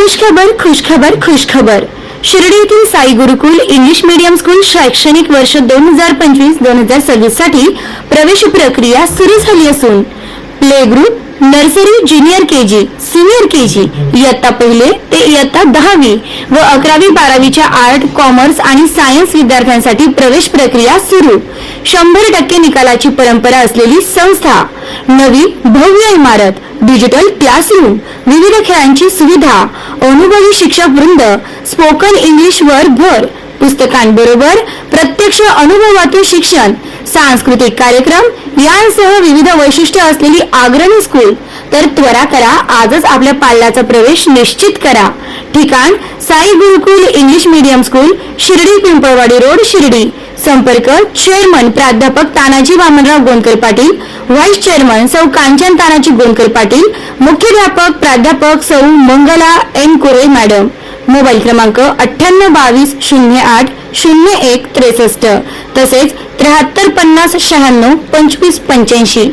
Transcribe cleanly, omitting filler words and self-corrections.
खुशखबर खुशखबर। शिर्डी येथील Sai Gurukul English medium school शैक्षणिक वर्ष 2025-2026 साठी प्रवेश प्रक्रिया सुरू झाली असून play group, nursery, junior KG, senior KG, इयत्ता पहिले ते इयत्ता 10वी व 11वी 12वीच्या आर्ट, कॉमर्स आणि सायन्स विद्यार्थ्यांसाठी प्रवेश प्रक्रिया सुरू। 100% निकालाची परंपरा असलेली संस्था, नवी भव्य इमारत, डिजिटल क्लासरूम, विविध खेळांची सुविधा, अनुभवी शिक्षक वृंद, स्पोकन इंग्लिश वर भर, पुस्तकांबरोबर प्रत्यक्ष अनुभवातून शिक्षण, सांस्कृतिक कार्यक्रम यांसह विविध वैशिष्ट्ये असलेली अग्रणी स्कूल। तर त्वरा करा, आजच आपल्या पाल्याचा प्रवेश निश्चित करा। ठिकाण Sai Gurukul English medium school, Shirdi Pimpalwadi road, Shirdi. संपर्क चेअरमन प्राध्यापक तानाजी वामनराव गोंदकर पाटील, व्हाईस चेअरमन सौ कांचन तानाजी गोंदकर पाटील, मुख्याध्यापक प्राध्यापक सौ Mangala N Kure madam. Mobile क्रमांक 9822 08 01 63 तसेच 73 50 96 25 85।